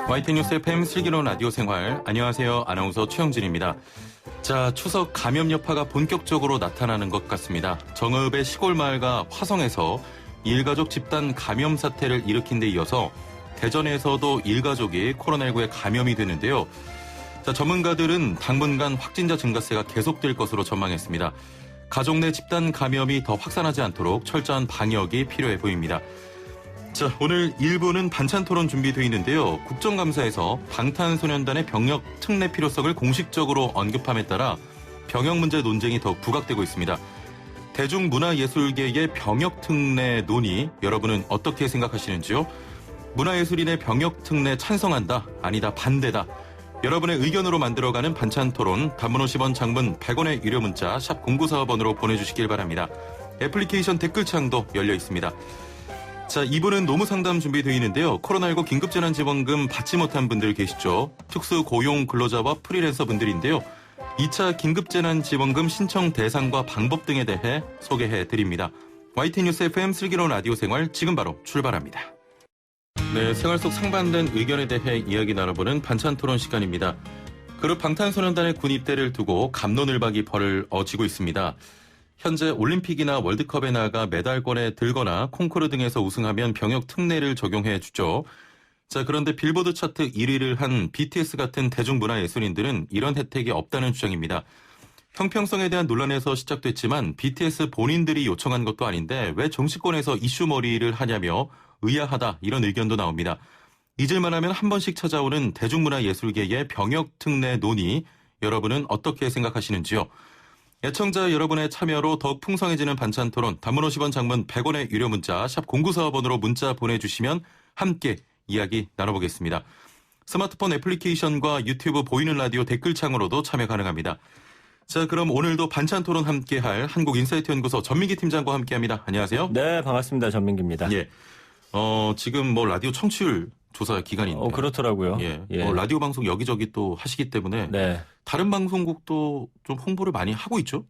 YTN 뉴스 FM 슬기로운 라디오 생활. 안녕하세요. 아나운서 최영진입니다. 자, 추석 감염 여파가 본격적으로 나타나는 것 같습니다. 정읍의 시골 마을과 화성에서 일가족 집단 감염 사태를 일으킨 데 이어서 대전에서도 일가족이 코로나19에 감염이 되는데요. 자, 전문가들은 당분간 확진자 증가세가 계속될 것으로 전망했습니다. 가족 내 집단 감염이 더 확산하지 않도록 철저한 방역이 필요해 보입니다. 자, 오늘 1부는 반찬 토론 준비되어 있는데요. 국정감사에서 방탄소년단의 병역 특례 필요성을 공식적으로 언급함에 따라 병역 문제 논쟁이 더욱 부각되고 있습니다. 대중문화예술계의 병역 특례 논의, 여러분은 어떻게 생각하시는지요? 문화예술인의 병역 특례 찬성한다, 아니다, 반대다. 여러분의 의견으로 만들어가는 반찬 토론, 단문 50원, 장문 100원의 유료 문자 샵 0945번으로 보내주시길 바랍니다. 애플리케이션 댓글창도 열려 있습니다. 자, 2부는 노무상담 준비되어 있는데요. 코로나19 긴급재난지원금 받지 못한 분들 계시죠? 특수고용 근로자와 프리랜서 분들인데요. 2차 긴급재난지원금 신청 대상과 방법 등에 대해 소개해드립니다. YTN 뉴스 FM 슬기로운 라디오 생활 지금 바로 출발합니다. 네, 생활 속 상반된 의견에 대해 이야기 나눠보는 반찬 토론 시간입니다. 그룹 방탄소년단의 군 입대를 두고 갑론을박이 벌어지고 있습니다. 현재 올림픽이나 월드컵에 나가 메달권에 들거나 콩쿠르 등에서 우승하면 병역 특례를 적용해 주죠. 자, 그런데 빌보드 차트 1위를 한 BTS 같은 대중문화예술인들은 이런 혜택이 없다는 주장입니다. 형평성에 대한 논란에서 시작됐지만 BTS 본인들이 요청한 것도 아닌데 왜 정치권에서 이슈머리를 하냐며 의아하다, 이런 의견도 나옵니다. 잊을만 하면 한 번씩 찾아오는 대중문화예술계의 병역 특례 논의, 여러분은 어떻게 생각하시는지요? 애청자 여러분의 참여로 더욱 풍성해지는 반찬 토론, 단문 50원, 장문 100원의 유료 문자 샵 0945번으로 문자 보내주시면 함께 이야기 나눠보겠습니다. 스마트폰 애플리케이션과 유튜브 보이는 라디오 댓글창으로도 참여 가능합니다. 자, 그럼 오늘도 반찬 토론 함께할 한국인사이트 연구소 전민기 팀장과 함께합니다. 안녕하세요. 네, 반갑습니다. 전민기입니다. 예. 지금 뭐 라디오 청취율 조사 기간인데. 그렇더라고요. 예. 예. 라디오 방송 여기저기 또 하시기 때문에. 네. 다른 방송국도 좀 홍보를 많이 하고 있죠?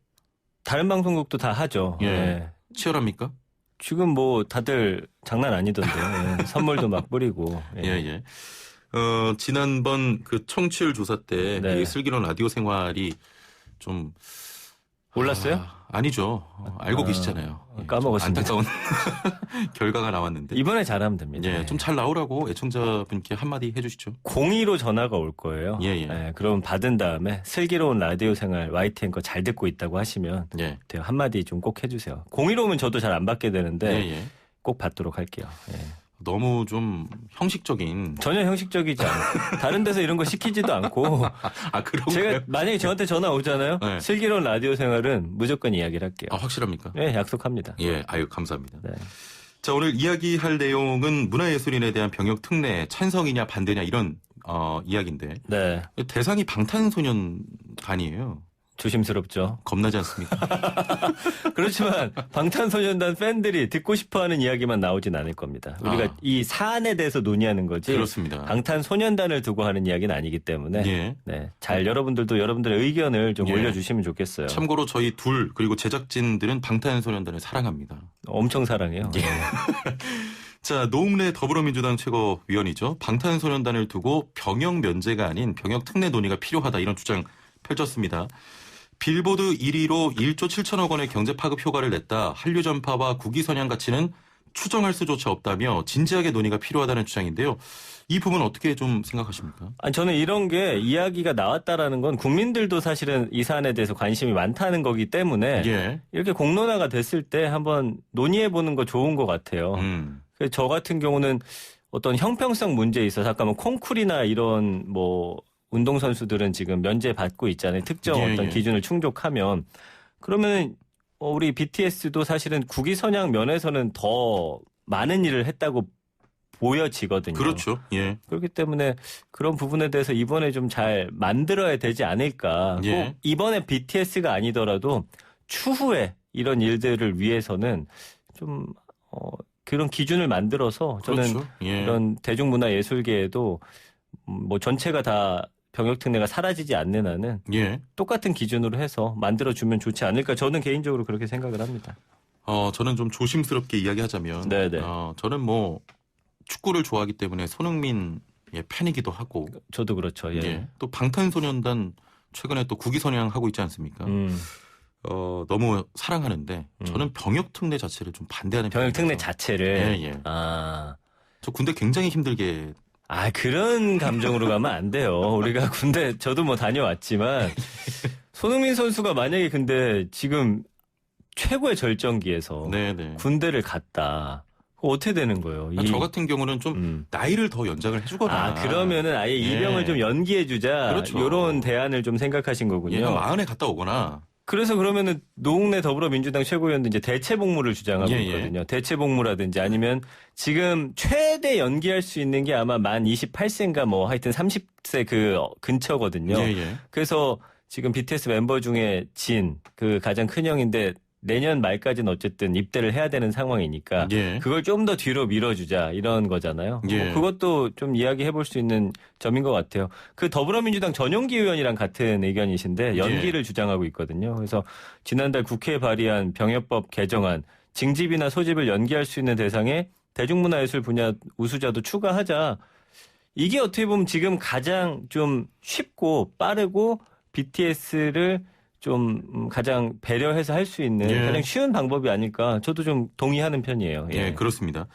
다른 방송국도 다 하죠. 예. 예. 치열합니까? 지금 뭐 다들 장난 아니던데요. 예. 선물도 막 뿌리고. 예, 예. 지난번 그 청취율 조사 때 네. 이 슬기로운 라디오 생활이 좀 올랐어요? 아니죠. 알고 계시잖아요. 예, 까먹었습니다. 안타까운 결과가 나왔는데. 이번에 잘하면 됩니다. 예, 좀 잘 나오라고 애청자분께 한마디 해주시죠. 02로 전화가 올 거예요. 예, 예. 그럼 받은 다음에 슬기로운 라디오 생활 YTN 거 잘 듣고 있다고 하시면 예. 돼요. 한마디 좀 꼭 해주세요. 02로 오면 저도 잘 안 받게 되는데 예, 예. 꼭 받도록 할게요. 예. 너무 좀 형식적인. 전혀 형식적이지 않아요. 다른 데서 이런 거 시키지도 않고. 그런가요? 제가 만약에 저한테 전화 오잖아요. 네. 슬기로운 라디오 생활은 무조건 이야기를 할게요. 확실합니까? 네, 약속합니다. 예, 감사합니다. 네. 자, 오늘 이야기할 내용은 문화예술인에 대한 병역 특례 찬성이냐 반대냐 이런 이야기인데. 네. 대상이 방탄소년단이에요. 조심스럽죠. 겁나지 않습니까? 그렇지만 방탄소년단 팬들이 듣고 싶어하는 이야기만 나오진 않을 겁니다. 우리가 이 사안에 대해서 논의하는 거지. 그렇습니다. 방탄소년단을 두고 하는 이야기는 아니기 때문에 예. 네, 잘 여러분들도 여러분들의 의견을 좀 예. 올려주시면 좋겠어요. 참고로 저희 둘 그리고 제작진들은 방탄소년단을 사랑합니다. 엄청 사랑해요. 예. 자, 노웅래 더불어민주당 최고위원이죠. 방탄소년단을 두고 병역 면제가 아닌 병역 특례 논의가 필요하다, 이런 주장 펼쳤습니다. 빌보드 1위로 1조 7천억 원의 경제 파급 효과를 냈다. 한류 전파와 국위 선양 가치는 추정할 수조차 없다며 진지하게 논의가 필요하다는 주장인데요. 이 부분 어떻게 좀 생각하십니까? 저는 이런 게 이야기가 나왔다라는 건 국민들도 사실은 이 사안에 대해서 관심이 많다는 거기 때문에 예. 이렇게 공론화가 됐을 때 한번 논의해보는 거 좋은 것 같아요. 그래서 저 같은 경우는 어떤 형평성 문제에 있어서 잠깐만 콩쿨이나 이런 뭐 운동선수들은 지금 면제 받고 있잖아요. 특정 어떤 기준을 충족하면. 그러면 우리 BTS도 사실은 국위 선양 면에서는 더 많은 일을 했다고 보여지거든요. 그렇죠. 예. 그렇기 때문에 그런 부분에 대해서 이번에 좀 잘 만들어야 되지 않을까. 예. 꼭 이번에 BTS가 아니더라도 추후에 이런 일들을 위해서는 좀 그런 기준을 만들어서 저는 그렇죠. 예. 이런 대중문화예술계에도 뭐 전체가 다 병역특례가 사라지지 않는 한은 예. 똑같은 기준으로 해서 만들어주면 좋지 않을까. 저는 개인적으로 그렇게 생각을 합니다. 저는 좀 조심스럽게 이야기하자면 네네. 저는 뭐 축구를 좋아하기 때문에 손흥민 예, 팬이기도 하고. 저도 그렇죠. 예. 예. 또 방탄소년단 최근에 또 국위선양 하고 있지 않습니까? 너무 사랑하는데 저는 병역특례 자체를 좀 반대하는 병역특례 자체를. 예, 예. 아. 저 군대 굉장히 힘들게. 그런 감정으로 가면 안 돼요. 우리가 군대 저도 뭐 다녀왔지만 손흥민 선수가 만약에 근데 지금 최고의 절정기에서 네네. 군대를 갔다. 어떻게 되는 거예요? 저 같은 경우는 좀 나이를 더 연장을 해주거나. 그러면은 아예 입영을 좀 연기해주자. 그렇죠. 이런 대안을 좀 생각하신 거군요. 40에 갔다 오거나. 그래서 그러면은 노웅래 더불어민주당 최고위원도 이제 대체복무를 주장하고 있거든요. 대체복무라든지 아니면 지금 최대 연기할 수 있는 게 아마 만 28세인가 뭐 하여튼 30세 그 근처거든요. 그래서 지금 BTS 멤버 중에 진, 그 가장 큰 형인데 내년 말까지는 어쨌든 입대를 해야 되는 상황이니까 그걸 좀 더 뒤로 밀어주자 이런 거잖아요. 뭐 그것도 좀 이야기해 볼 수 있는 점인 것 같아요. 그 더불어민주당 전용기 의원이랑 같은 의견이신데 연기를 주장하고 있거든요. 그래서 지난달 국회에 발의한 병역법 개정안 징집이나 소집을 연기할 수 있는 대상에 대중문화예술 분야 우수자도 추가하자. 이게 어떻게 보면 지금 가장 좀 쉽고 빠르고 BTS를 좀 가장 배려해서 할 수 있는 가장 쉬운 방법이 아닐까 저도 좀 동의하는 편이에요. 예, 그렇습니다.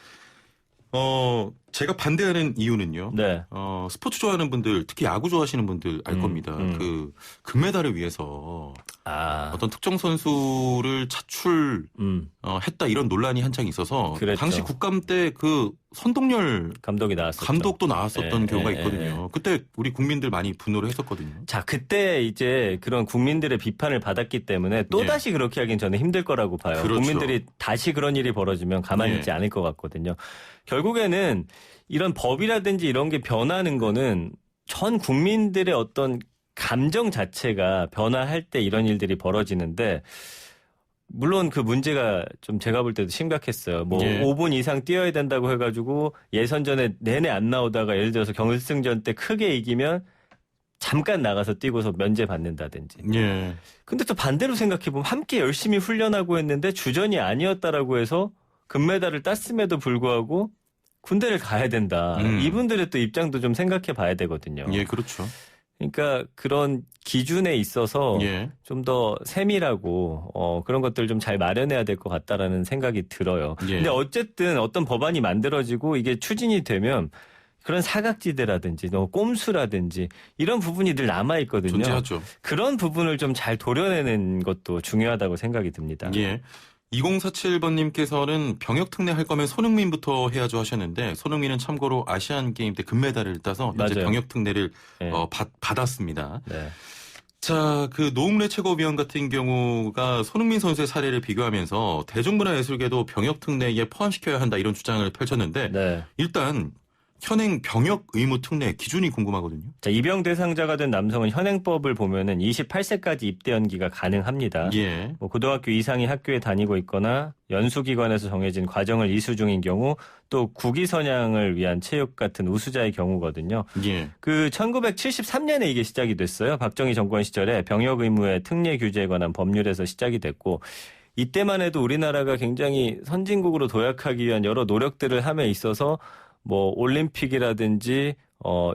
제가 반대하는 이유는요. 스포츠 좋아하는 분들, 특히 야구 좋아하시는 분들 알 겁니다. 그 금메달을 위해서 어떤 특정 선수를 했다 이런 논란이 한창 있어서 그랬죠. 당시 국감 때 그 선동열 감독도 나왔었던 경우가 있거든요. 그때 우리 국민들 많이 분노를 했었거든요. 자, 그때 이제 그런 국민들의 비판을 받았기 때문에 또다시 그렇게 하긴 저는 힘들 거라고 봐요. 그렇죠. 국민들이 다시 그런 일이 벌어지면 가만히 있지 않을 것 같거든요. 결국에는 이런 법이라든지 이런 게 변하는 거는 전 국민들의 어떤 감정 자체가 변화할 때 이런 일들이 벌어지는데 물론 그 문제가 좀 제가 볼 때도 심각했어요. 뭐 5분 이상 뛰어야 된다고 해가지고 예선전에 내내 안 나오다가 예를 들어서 결승전 때 크게 이기면 잠깐 나가서 뛰고서 면제 받는다든지. 근데 또 반대로 생각해보면 함께 열심히 훈련하고 했는데 주전이 아니었다라고 해서 금메달을 땄음에도 불구하고 군대를 가야 된다. 이분들의 또 입장도 좀 생각해 봐야 되거든요. 그렇죠. 그러니까 그런 기준에 있어서 좀 더 세밀하고 그런 것들을 좀 잘 마련해야 될 것 같다라는 생각이 들어요. 근데 어쨌든 어떤 법안이 만들어지고 이게 추진이 되면 그런 사각지대라든지 꼼수라든지 이런 부분이 늘 남아있거든요. 존재하죠. 그런 부분을 좀 잘 도려내는 것도 중요하다고 생각이 듭니다. 2047번님께서는 병역특례 할 거면 손흥민부터 해야죠 하셨는데 손흥민은 참고로 아시안게임 때 금메달을 따서 현재 병역특례를 받았습니다. 자, 그 노웅래 최고위원 같은 경우가 손흥민 선수의 사례를 비교하면서 대중문화예술계도 병역특례에 포함시켜야 한다 이런 주장을 펼쳤는데 일단 현행 병역 의무 특례 기준이 궁금하거든요. 자, 입영 대상자가 된 남성은 현행법을 보면은 28세까지 입대 연기가 가능합니다. 뭐 고등학교 이상의 학교에 다니고 있거나 연수기관에서 정해진 과정을 이수 중인 경우 또 국위 선양을 위한 체육 같은 우수자의 경우거든요. 그 1973년에 이게 시작이 됐어요. 박정희 정권 시절에 병역 의무의 특례 규제에 관한 법률에서 시작이 됐고 이때만 해도 우리나라가 굉장히 선진국으로 도약하기 위한 여러 노력들을 함에 있어서 뭐 올림픽이라든지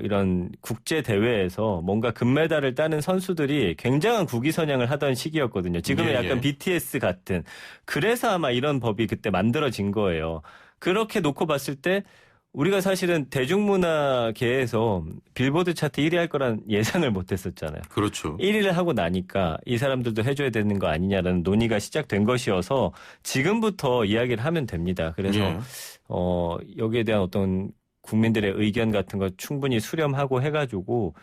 이런 국제 대회에서 뭔가 금메달을 따는 선수들이 굉장한 국위 선양을 하던 시기였거든요. 지금은 약간 BTS 같은. 그래서 아마 이런 법이 그때 만들어진 거예요. 그렇게 놓고 봤을 때 우리가 사실은 대중문화계에서 빌보드 차트 1위 할 거란 예상을 못 했었잖아요. 그렇죠. 1위를 하고 나니까 이 사람들도 해줘야 되는 거 아니냐라는 논의가 시작된 것이어서 지금부터 이야기를 하면 됩니다. 그래서 여기에 대한 어떤 국민들의 의견 같은 거 충분히 수렴하고 해가지고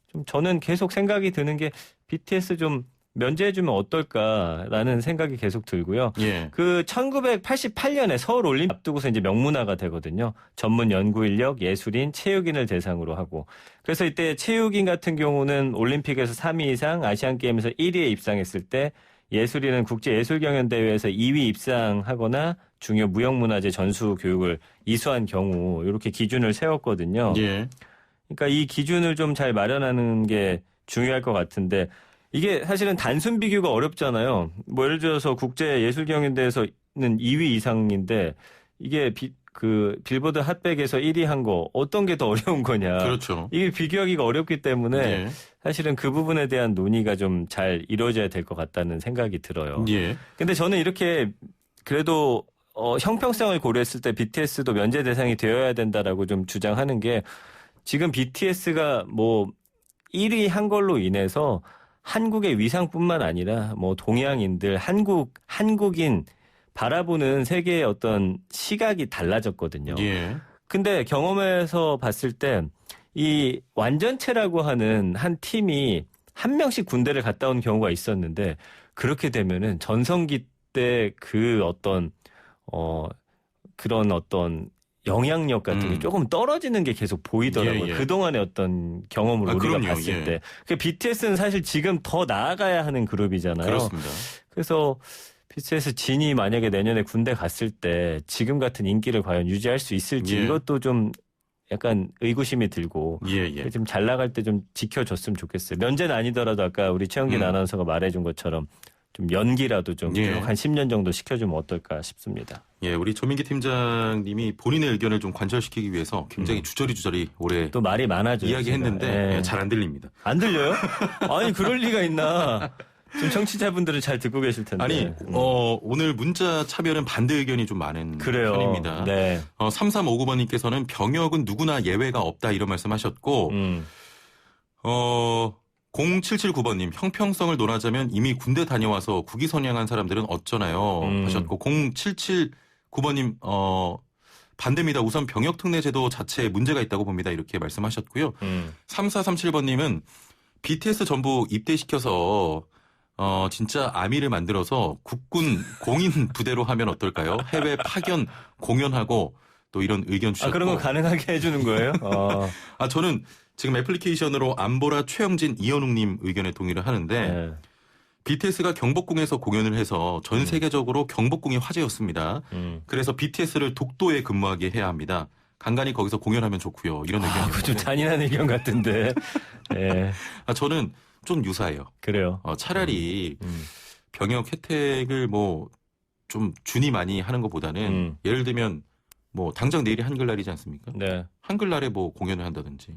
좀 저는 계속 생각이 드는 게 BTS 좀 면제해주면 어떨까라는 생각이 계속 들고요. 그 1988년에 서울 올림픽 앞두고서 이제 명문화가 되거든요. 전문 연구 인력, 예술인, 체육인을 대상으로 하고. 그래서 이때 체육인 같은 경우는 올림픽에서 3위 이상, 아시안 게임에서 1위에 입상했을 때 예술인은 국제예술경연대회에서 2위 입상하거나 중요 무형문화재 전수 교육을 이수한 경우 이렇게 기준을 세웠거든요. 그러니까 이 기준을 좀 잘 마련하는 게 중요할 것 같은데 이게 사실은 단순 비교가 어렵잖아요. 뭐 예를 들어서 국제예술경연대회에서는 2위 이상인데 이게 그 빌보드 핫백에서 1위 한 거 어떤 게 더 어려운 거냐. 그렇죠. 이게 비교하기가 어렵기 때문에 예. 사실은 그 부분에 대한 논의가 좀 잘 이루어져야 될 것 같다는 생각이 들어요. 예. 근데 저는 이렇게 그래도 형평성을 고려했을 때 BTS도 면제 대상이 되어야 된다라고 좀 주장하는 게 지금 BTS가 뭐 1위 한 걸로 인해서 한국의 위상뿐만 아니라 뭐 동양인들, 한국인 바라보는 세계의 어떤 시각이 달라졌거든요. 예. 근데 경험에서 봤을 때 이 완전체라고 하는 한 팀이 한 명씩 군대를 갔다 온 경우가 있었는데 그렇게 되면은 전성기 때 그 어떤 그런 어떤 영향력 같은 게 조금 떨어지는 게 계속 보이더라고요. 예, 예. 그동안의 어떤 경험을 우리가 그럼요. 봤을 예. 때. 그 BTS는 사실 지금 더 나아가야 하는 그룹이잖아요. 그렇습니다. 그래서 BTS 진이 만약에 내년에 군대 갔을 때 지금 같은 인기를 과연 유지할 수 있을지 예. 이것도 좀 약간 의구심이 들고 예. 좀 잘 나갈 때 좀 지켜줬으면 좋겠어요. 면제는 아니더라도 아까 우리 최영긴 아나운서가 말해준 것처럼 좀 연기라도 좀 예. 한 10년 정도 시켜주면 어떨까 싶습니다. 예, 우리 조민기 팀장님이 본인의 의견을 좀 관철시키기 위해서 굉장히 주저리 올해 또 말이 많아져요. 이야기했는데 예. 잘 안 들립니다. 안 들려요? 아니 그럴 리가 있나? 지금 청취자분들은 잘 듣고 계실 텐데. 아니, 오늘 문자 차별은 반대 의견이 좀 많은 그래요. 편입니다. 네. 3359번님께서는 병역은 누구나 예외가 없다 이런 말씀하셨고, 0779번님 형평성을 논하자면 이미 군대 다녀와서 국위선양한 사람들은 어쩌나요? 하셨고 0779번님 반대입니다. 우선 병역특례제도 자체에 문제가 있다고 봅니다. 이렇게 말씀하셨고요. 3437번님은 BTS 전부 입대시켜서 진짜 아미를 만들어서 국군 공인 부대로 하면 어떨까요? 해외 파견 공연하고 또 이런 의견 주셨고. 그런 거 가능하게 해주는 거예요? 저는 지금 애플리케이션으로 안보라 최영진 이현웅님 의견에 동의를 하는데 네. BTS가 경복궁에서 공연을 해서 전 세계적으로 경복궁이 화제였습니다. 그래서 BTS를 독도에 근무하게 해야 합니다. 간간히 거기서 공연하면 좋고요. 이런 의견이. 그거 좀 잔인한 의견 같은데. 네. 저는 좀 유사해요. 그래요. 차라리 병역 혜택을 뭐 좀 준이 많이 하는 것보다는 예를 들면 뭐 당장 내일이 한글날이지 않습니까? 네. 한글날에 뭐 공연을 한다든지.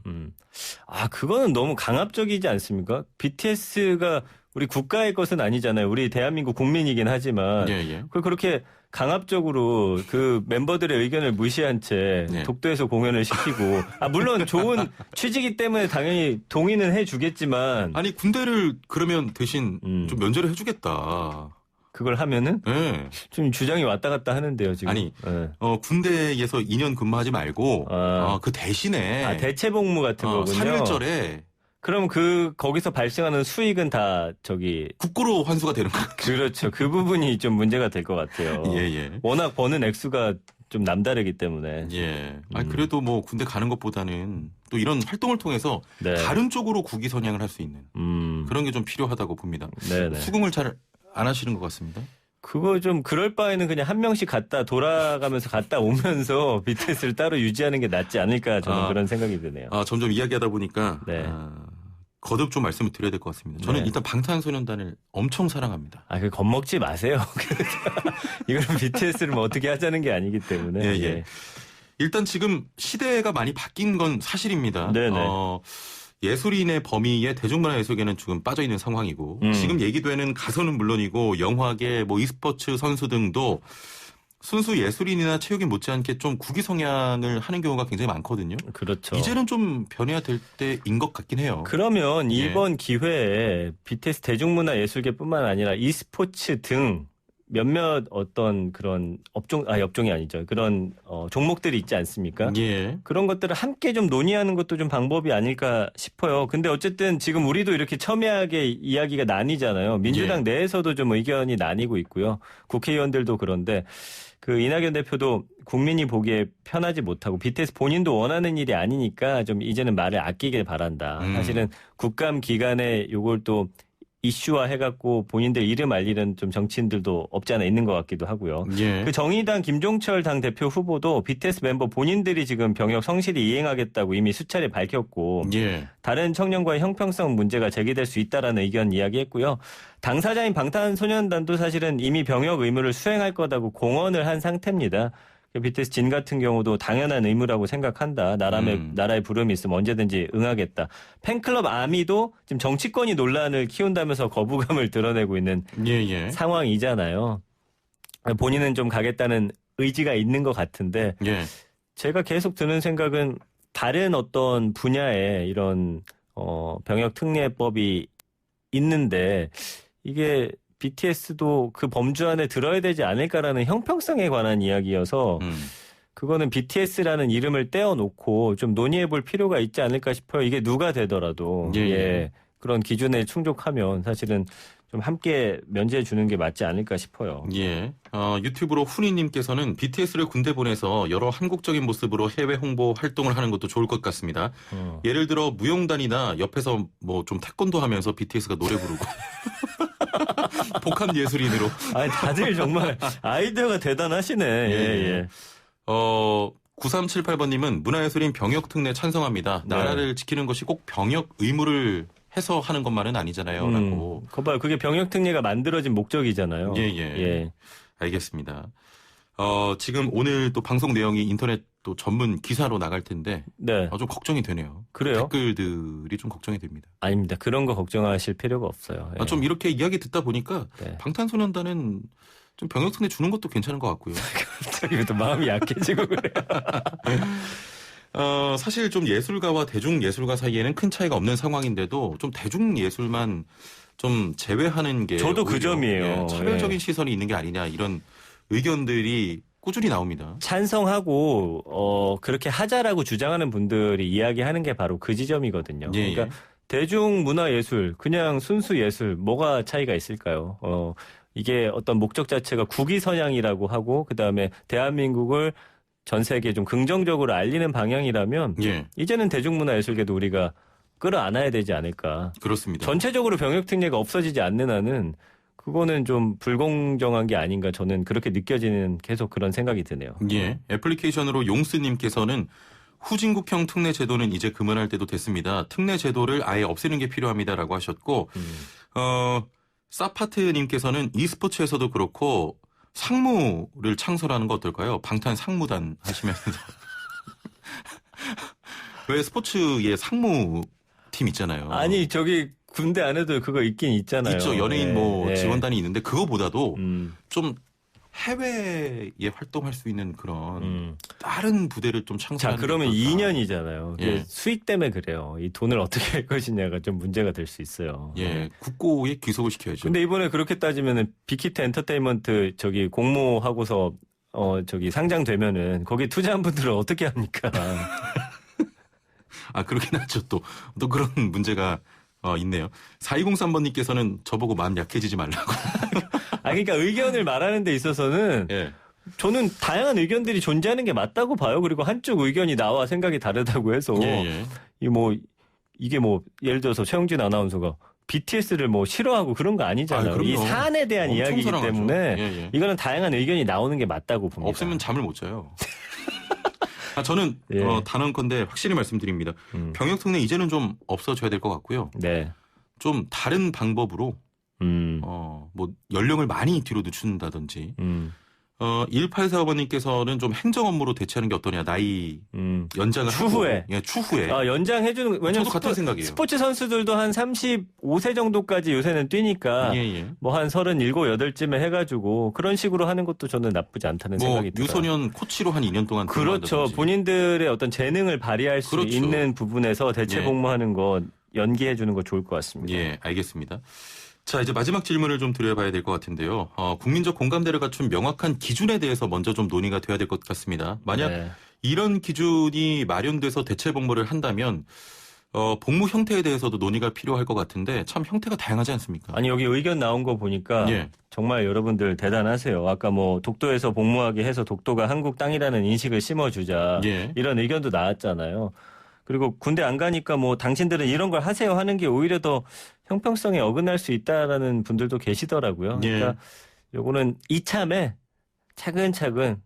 그거는 너무 강압적이지 않습니까? BTS가 우리 국가의 것은 아니잖아요. 우리 대한민국 국민이긴 하지만 예. 그걸 그렇게 강압적으로 그 멤버들의 의견을 무시한 채 네. 독도에서 공연을 시키고 물론 좋은 취지이기 때문에 당연히 동의는 해주겠지만 아니 군대를 그러면 대신 좀 면제를 해주겠다. 그걸 하면은 네. 좀 주장이 왔다 갔다 하는데요 지금. 아니 네. 군대에서 2년 근무하지 말고 그 대신에 대체 복무 같은 거군요. 3일절에 그럼 거기서 발생하는 수익은 다 국고로 환수가 되는 거죠. 그렇죠. 그 부분이 좀 문제가 될 것 같아요. 예. 워낙 버는 액수가 좀 남다르기 때문에. 예. 그래도 뭐 군대 가는 것보다는 또 이런 활동을 통해서 네. 다른 쪽으로 국위 선양을 할 수 있는 그런 게 좀 필요하다고 봅니다. 네네. 수긍을 잘 안 하시는 것 같습니다. 그거 좀 그럴 바에는 그냥 한 명씩 돌아가면서 갔다 오면서 BTS를 따로 유지하는 게 낫지 않을까 저는 그런 생각이 드네요. 점점 이야기하다 보니까 네. 거듭 좀 말씀을 드려야 될 것 같습니다. 저는 네. 일단 방탄소년단을 엄청 사랑합니다. 그 겁먹지 마세요. 이걸 BTS를 뭐 어떻게 하자는 게 아니기 때문에. 예. 일단 지금 시대가 많이 바뀐 건 사실입니다. 네네. 예술인의 범위에 대중문화예술계는 지금 빠져 있는 상황이고 지금 얘기되는 가수는 물론이고 영화계, 뭐 e스포츠 선수 등도 순수 예술인이나 체육인 못지않게 좀 국위 성향을 하는 경우가 굉장히 많거든요. 그렇죠. 이제는 좀 변해야 될 때인 것 같긴 해요. 그러면 이번 기회에 BTS 대중문화예술계뿐만 아니라 e스포츠 등 몇몇 어떤 그런 업종이 아니죠. 그런 종목들이 있지 않습니까? 예. 그런 것들을 함께 좀 논의하는 것도 좀 방법이 아닐까 싶어요. 근데 어쨌든 지금 우리도 이렇게 첨예하게 이야기가 나뉘잖아요. 민주당 내에서도 좀 의견이 나뉘고 있고요. 국회의원들도 그런데 이낙연 대표도 국민이 보기에 편하지 못하고 BTS 본인도 원하는 일이 아니니까 좀 이제는 말을 아끼길 바란다. 사실은 국감 기간에 요걸 또 이슈화 해갖고 본인들 이름 알리는 좀 정치인들도 없지 않아 있는 것 같기도 하고요. 예. 정의당 김종철 당대표 후보도 BTS 멤버 본인들이 지금 병역 성실히 이행하겠다고 이미 수차례 밝혔고 예. 다른 청년과의 형평성 문제가 제기될 수 있다라는 의견 이야기했고요. 당사자인 방탄소년단도 사실은 이미 병역 의무를 수행할 거다고 공언을 한 상태입니다. BTS 진 같은 경우도 당연한 의무라고 생각한다. 나라의 부름이 있으면 언제든지 응하겠다. 팬클럽 아미도 지금 정치권이 논란을 키운다면서 거부감을 드러내고 있는 상황이잖아요. 본인은 좀 가겠다는 의지가 있는 것 같은데 제가 계속 드는 생각은 다른 어떤 분야에 이런 병역 특례법이 있는데 이게 BTS도 그 범주 안에 들어야 되지 않을까라는 형평성에 관한 이야기여서 그거는 BTS라는 이름을 떼어놓고 좀 논의해 볼 필요가 있지 않을까 싶어요. 이게 누가 되더라도 그런 기준에 충족하면 사실은 좀 함께 면제해 주는 게 맞지 않을까 싶어요. 유튜브로 훈이님께서는 BTS를 군대 보내서 여러 한국적인 모습으로 해외 홍보 활동을 하는 것도 좋을 것 같습니다. 예를 들어 무용단이나 옆에서 뭐 좀 태권도 하면서 BTS가 노래 부르고 복합 예술인으로. 아니 다들 정말 아이디어가 대단하시네. 9378번님은 문화예술인 병역특례 찬성합니다. 나라를 지키는 것이 꼭 병역 의무를 해서 하는 것만은 아니잖아요. 라고. 그거 봐요. 그게 병역특례가 만들어진 목적이잖아요. 알겠습니다. 지금 오늘 또 방송 내용이 인터넷 또 전문 기사로 나갈 텐데 좀 걱정이 되네요. 그래요? 댓글들이 좀 걱정이 됩니다. 아닙니다. 그런 거 걱정하실 필요가 없어요. 좀 이렇게 이야기 듣다 보니까 방탄소년단은 좀 병역특례 주는 것도 괜찮은 것 같고요. 갑자기 또 마음이 약해지고 그래요. 사실 좀 예술가와 대중예술가 사이에는 큰 차이가 없는 상황인데도 좀 대중예술만 좀 제외하는 게 저도 그 점이에요. 차별적인 시선이 있는 게 아니냐 이런 의견들이 꾸준히 나옵니다. 찬성하고 그렇게 하자라고 주장하는 분들이 이야기하는 게 바로 그 지점이거든요. 그러니까 대중문화예술, 그냥 순수 예술 뭐가 차이가 있을까요? 이게 어떤 목적 자체가 국위선양이라고 하고 그다음에 대한민국을 전 세계에 좀 긍정적으로 알리는 방향이라면 이제는 대중문화예술계도 우리가 끌어안아야 되지 않을까. 그렇습니다. 전체적으로 병역특례가 없어지지 않는 한은 그거는 좀 불공정한 게 아닌가 저는 그렇게 느껴지는 계속 그런 생각이 드네요. 애플리케이션으로 용스님께서는 후진국형 특례 제도는 이제 그만할 때도 됐습니다. 특례 제도를 아예 없애는 게 필요합니다라고 하셨고 사파트님께서는 e스포츠에서도 그렇고 상무를 창설하는 거 어떨까요? 방탄 상무단 하시면서. 왜 스포츠에 상무팀 있잖아요. 아니 저기 군대 안에도 그거 있긴 있잖아요. 있죠. 연예인 지원단이 있는데 그거보다도 좀 해외에 활동할 수 있는 그런 다른 부대를 좀 창설하는. 자, 그러면 2년이잖아요. 수익 때문에 그래요. 이 돈을 어떻게 할 것이냐가 좀 문제가 될 수 있어요. 국고에 귀속을 시켜야죠. 근데 이번에 그렇게 따지면은 빅히트 엔터테인먼트 저기 공모하고서 상장되면은 거기 투자한 분들은 어떻게 합니까? 그렇긴 하죠. 또 그런 문제가 있네요. 4203번님께서는 저보고 마음 약해지지 말라고. 그러니까 의견을 말하는 데 있어서는 저는 다양한 의견들이 존재하는 게 맞다고 봐요. 그리고 한쪽 의견이 나와 생각이 다르다고 해서 이게 예를 들어서 최영진 아나운서가 BTS를 싫어하고 그런 거 아니잖아요. 이 사안에 대한 이야기이기 사랑하죠. 때문에 이거는 다양한 의견이 나오는 게 맞다고 봅니다. 없으면 잠을 못 자요. 저는 단언컨대 확실히 말씀드립니다. 병역특례 이제는 좀 없어져야 될 것 같고요. 좀 다른 방법으로 연령을 많이 뒤로 늦춘다든지 1845번님께서는 좀 행정 업무로 대체하는 게 어떠냐. 나이 연장을 추후에. 하고. 추후에. 연장해주는 왜냐면 저도 같은 생각이에요. 스포츠 선수들도 한 35세 정도까지 요새는 뛰니까 한 37, 8쯤에 해가지고 그런 식으로 하는 것도 저는 나쁘지 않다는 생각이 들어요. 유소년 코치로 한 2년 동안. 그렇죠. 본인들의 어떤 재능을 발휘할 수 있는 부분에서 대체 복무하는 거 연기해주는 거 좋을 것 같습니다. 알겠습니다. 자, 이제 마지막 질문을 좀 드려봐야 될 것 같은데요. 국민적 공감대를 갖춘 명확한 기준에 대해서 먼저 좀 논의가 돼야 될 것 같습니다. 만약 이런 기준이 마련돼서 대체 복무를 한다면 복무 형태에 대해서도 논의가 필요할 것 같은데 참 형태가 다양하지 않습니까? 아니 여기 의견 나온 거 보니까 정말 여러분들 대단하세요. 아까 독도에서 복무하게 해서 독도가 한국 땅이라는 인식을 심어주자 이런 의견도 나왔잖아요. 그리고 군대 안 가니까 당신들은 이런 걸 하세요 하는 게 오히려 더 형평성에 어긋날 수 있다라는 분들도 계시더라고요. 그러니까 요거는 이참에 차근차근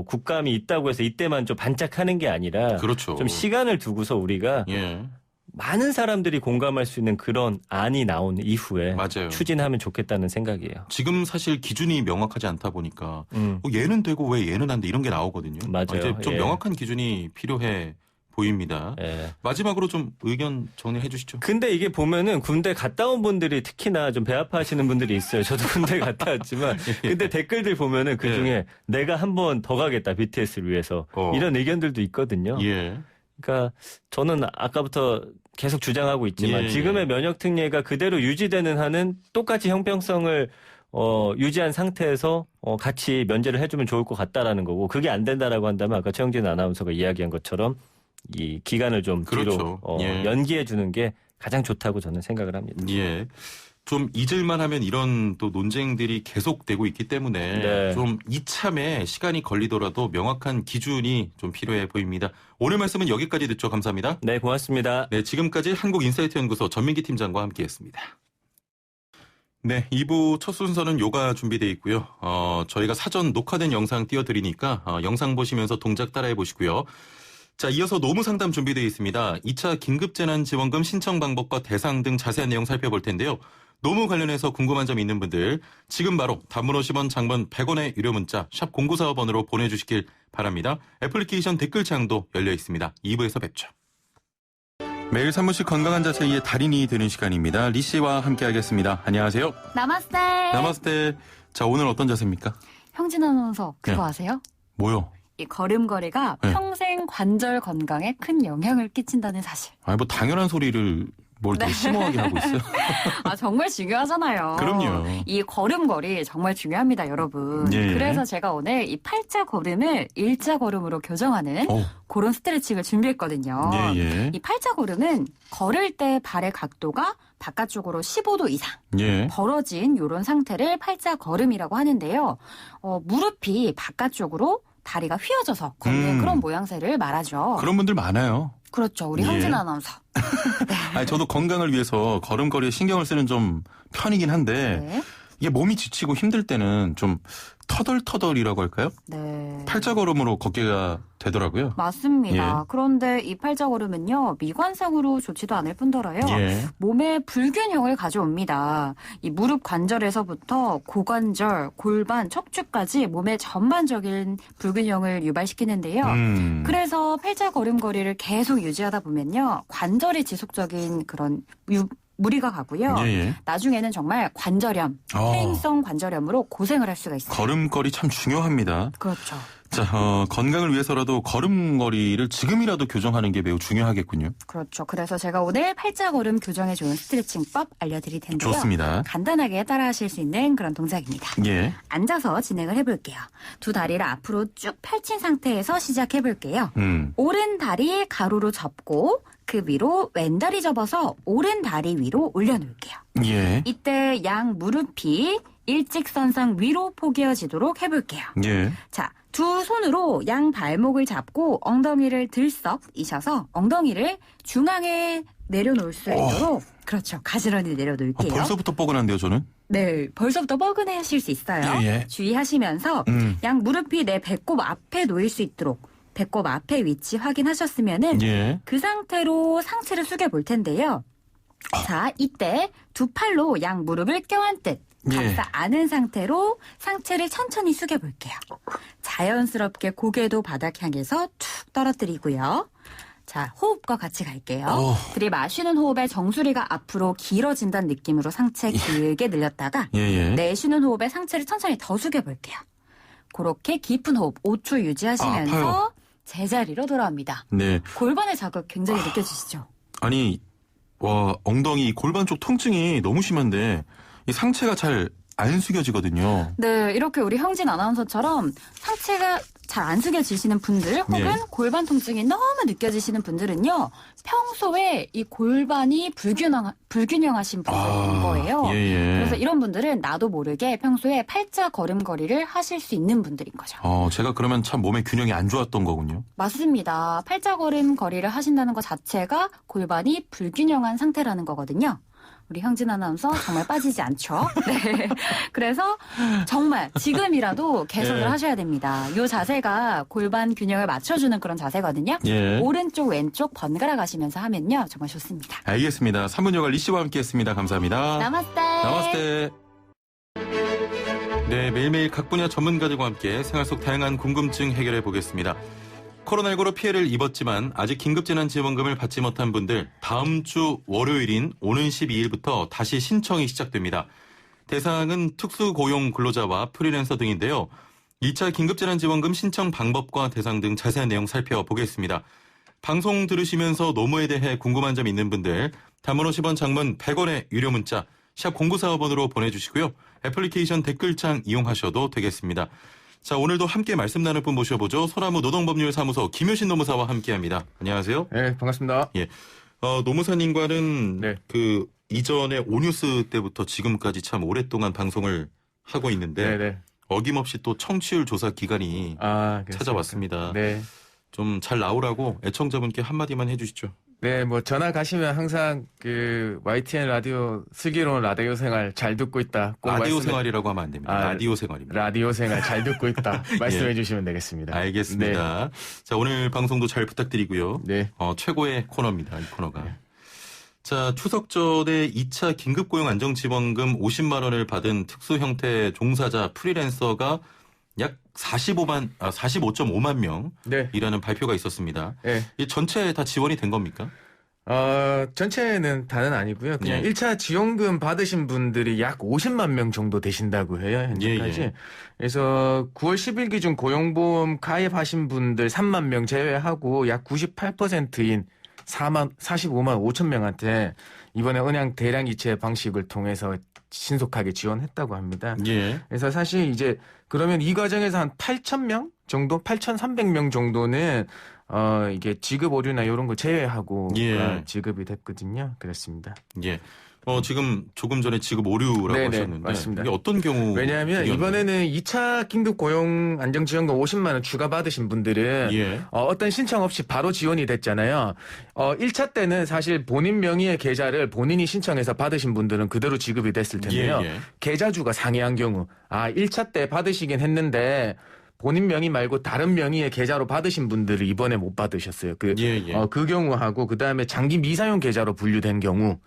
국감이 있다고 해서 이때만 좀 반짝하는 게 아니라 그렇죠. 좀 시간을 두고서 우리가 많은 사람들이 공감할 수 있는 그런 안이 나온 이후에 맞아요. 추진하면 좋겠다는 생각이에요. 지금 사실 기준이 명확하지 않다 보니까 얘는 되고 왜 얘는 안 돼 이런 게 나오거든요. 맞아요. 이제 좀 명확한 기준이 필요해 보입니다. 예. 마지막으로 좀 의견 정리해 주시죠. 근데 이게 보면은 군대 갔다 온 분들이 특히나 좀 배 아파하시는 분들이 있어요. 저도 군대 갔다 왔지만 근데 댓글들 보면은 그중에 내가 한 번 더 가겠다 BTS를 위해서 이런 의견들도 있거든요. 예. 그러니까 저는 아까부터 계속 주장하고 있지만 지금의 면역 특례가 그대로 유지되는 한은 똑같이 형평성을 유지한 상태에서 같이 면제를 해주면 좋을 것 같다라는 거고 그게 안 된다라고 한다면 아까 최영진 아나운서가 이야기한 것처럼 이 기간을 좀 뒤로 연기해 주는 게 가장 좋다고 저는 생각을 합니다. 예. 좀 잊을만 하면 이런 또 논쟁들이 계속되고 있기 때문에 좀 이참에 시간이 걸리더라도 명확한 기준이 좀 필요해 보입니다. 오늘 말씀은 여기까지 듣죠. 감사합니다. 네, 고맙습니다. 네, 지금까지 한국인사이트연구소 전민기 팀장과 함께했습니다. 네, 2부 첫 순서는 요가 준비되어 있고요. 저희가 사전 녹화된 영상 띄워드리니까 영상 보시면서 동작 따라해 보시고요. 자, 이어서 노무 상담 준비되어 있습니다. 2차 긴급재난지원금 신청 방법과 대상 등 자세한 내용 살펴볼 텐데요. 노무 관련해서 궁금한 점 있는 분들 지금 바로 단문 50원, 장문 100원의 유료 문자 샵 0945번으로 보내주시길 바랍니다. 애플리케이션 댓글창도 열려 있습니다. 2부에서 뵙죠. 매일 사무실 건강한 자세의 달인이 되는 시간입니다. 리 씨와 함께하겠습니다. 안녕하세요. 나마스테. 나마스테. 자, 오늘 어떤 자세입니까? 형진 아나운서 그거 아세요? 뭐요? 이 걸음걸이가 평생 관절 건강에 큰 영향을 끼친다는 사실. 아니 뭐 당연한 소리를 뭘 되게 심오하게 하고 있어요. 아, 정말 중요하잖아요. 그럼요. 이 걸음걸이 정말 중요합니다, 여러분. 그래서 제가 오늘 이 팔자 걸음을 일자 걸음으로 교정하는 그런 스트레칭을 준비했거든요. 이 팔자 걸음은 걸을 때 발의 각도가 바깥쪽으로 15도 이상 벌어진 이런 상태를 팔자 걸음이라고 하는데요. 무릎이 바깥쪽으로 다리가 휘어져서 걷는 그런 모양새를 말하죠. 그런 분들 많아요. 그렇죠. 우리 형진 아나운서. 네. 아니, 저도 건강을 위해서 걸음걸이에 신경을 쓰는 좀 편이긴 한데 이게 몸이 지치고 힘들 때는 좀 터덜터덜이라고 할까요? 네. 팔자걸음으로 걷기가 되더라고요. 맞습니다. 그런데 이 팔자걸음은요. 미관상으로 좋지도 않을 뿐더러요. 몸에 불균형을 가져옵니다. 이 무릎 관절에서부터 고관절, 골반, 척추까지 몸의 전반적인 불균형을 유발시키는데요. 그래서 팔자걸음거리를 계속 유지하다 보면요. 관절이 지속적인 그런 무리가 가고요. 나중에는 정말 관절염, 퇴행성 관절염으로 고생을 할 수가 있어요. 걸음걸이 참 중요합니다. 그렇죠. 자, 건강을 위해서라도 걸음걸이를 지금이라도 교정하는 게 매우 중요하겠군요. 그렇죠. 그래서 제가 오늘 팔자걸음 교정에 좋은 스트레칭법 알려드릴 텐데요. 좋습니다. 간단하게 따라하실 수 있는 그런 동작입니다. 앉아서 진행을 해볼게요. 두 다리를 앞으로 쭉 펼친 상태에서 시작해볼게요. 오른 다리 가로로 접고 그 위로 왼다리 접어서 오른 다리 위로 올려놓을게요. 이때 양 무릎이 일직선상 위로 포개어지도록 해볼게요. 자, 두 손으로 양 발목을 잡고 엉덩이를 들썩 이셔서 엉덩이를 중앙에 내려놓을 수 있도록 그렇죠. 가지런히 내려놓을게요. 벌써부터 뻐근한데요, 저는? 네, 벌써부터 뻐근해하실 수 있어요. 주의하시면서 양 무릎이 내 배꼽 앞에 놓일 수 있도록 배꼽 앞에 위치 확인하셨으면은 그 상태로 상체를 숙여 볼 텐데요. 자, 이때 두 팔로 양 무릎을 껴안듯 각사 안은 상태로 상체를 천천히 숙여 볼게요. 자연스럽게 고개도 바닥 향해서 툭 떨어뜨리고요. 자, 호흡과 같이 갈게요. 들이마시는 호흡에 정수리가 앞으로 길어진다는 느낌으로 상체 길게 늘렸다가 내쉬는 호흡에 상체를 천천히 더 숙여 볼게요. 그렇게 깊은 호흡 5초 유지하시면서 제자리로 돌아옵니다. 골반의 자극 굉장히 느껴지시죠? 아니, 와, 엉덩이 골반 쪽 통증이 너무 심한데 이 상체가 잘 안 숙여지거든요. 네, 이렇게 우리 형진 아나운서처럼 상체가 잘 안 숙여지시는 분들 혹은 골반 통증이 너무 느껴지시는 분들은요. 평소에 이 골반이 불균형하신 분들인 거예요. 그래서 이런 분들은 나도 모르게 평소에 팔자 걸음걸이를 하실 수 있는 분들인 거죠. 제가 그러면 참 몸의 균형이 안 좋았던 거군요. 맞습니다. 팔자 걸음걸이를 하신다는 것 자체가 골반이 불균형한 상태라는 거거든요. 우리 형진 아나운서 정말 빠지지 않죠. 네. 그래서 정말 지금이라도 개선을 예. 하셔야 됩니다. 이 자세가 골반 균형을 맞춰주는 그런 자세거든요. 예. 오른쪽 왼쪽 번갈아 가시면서 하면요. 정말 좋습니다. 알겠습니다. 3분 여갈 리 씨와 함께했습니다. 감사합니다. 나마스테. 나마스테. 네, 매일매일 각 분야 전문가들과 함께 생활 속 다양한 궁금증 해결해 보겠습니다. 코로나19로 피해를 입었지만 아직 긴급재난지원금을 받지 못한 분들 다음 주 월요일인 오는 12일부터 다시 신청이 시작됩니다. 대상은 특수고용 근로자와 프리랜서 등인데요. 2차 긴급재난지원금 신청 방법과 대상 등 자세한 내용 살펴보겠습니다. 방송 들으시면서 노무에 대해 궁금한 점 있는 분들 단문 50원 장문 100원의 유료 문자 샵 0945번으로 보내주시고요. 애플리케이션 댓글창 이용하셔도 되겠습니다. 자, 오늘도 함께 말씀 나눌 분 모셔보죠. 소나무 노동법률사무소 김효신 노무사와 함께합니다. 안녕하세요. 네, 반갑습니다. 예, 노무사님과는 네. 그 이전에 오뉴스 때부터 지금까지 참 오랫동안 방송을 하고 있는데 네네. 어김없이 또 청취율 조사 기간이 찾아왔습니다. 네. 좀 잘 나오라고 애청자분께 한마디만 해주시죠. 네, 뭐 전화 가시면 항상 그 YTN 라디오 슬기로운 라디오 생활 잘 듣고 있다. 꼭 라디오 말씀해- 생활이라고 하면 안 됩니다. 라디오 생활입니다. 라디오 생활 잘 듣고 있다. 말씀해 예. 주시면 되겠습니다. 알겠습니다. 자, 오늘 방송도 잘 부탁드리고요. 네. 최고의 코너입니다. 이 코너가. 자, 추석 전에 2차 긴급고용 안정지원금 50만 원을 받은 특수 형태 종사자 프리랜서가 약 45.5만 명이라는 발표가 있었습니다. 네. 이 전체 다 지원이 된 겁니까? 전체는 다는 아니고요. 그냥 예. 1차 지원금 받으신 분들이 약 50만 명 정도 되신다고 해요, 현재까지. 예. 그래서 9월 10일 기준 고용보험 가입하신 분들 3만 명 제외하고 약 98%인 45만 5천 명한테 이번에 은행 대량 이체 방식을 통해서 신속하게 지원했다고 합니다. 예. 그래서 사실 이제 그러면 이 과정에서 한 8,000명 정도, 8,300명 정도는 이게 지급 오류나 이런 거 제외하고 예. 지급이 됐거든요. 그렇습니다. 예. 지금 조금 전에 지급 오류라고 네네, 하셨는데 맞습니다. 이게 어떤 경우? 왜냐하면 이번에는 2차 긴급 고용 안정지원금 50만 원 추가 받으신 분들은 예. 어떤 신청 없이 바로 지원이 됐잖아요. 1차 때는 사실 본인 명의의 계좌를 본인이 신청해서 받으신 분들은 그대로 지급이 됐을 텐데요. 예. 계좌주가 상이한 경우 1차 때 받으시긴 했는데 본인 명의 말고 다른 명의의 계좌로 받으신 분들을 이번에 못 받으셨어요. 그 경우하고 그다음에 장기 미사용 계좌로 분류된 경우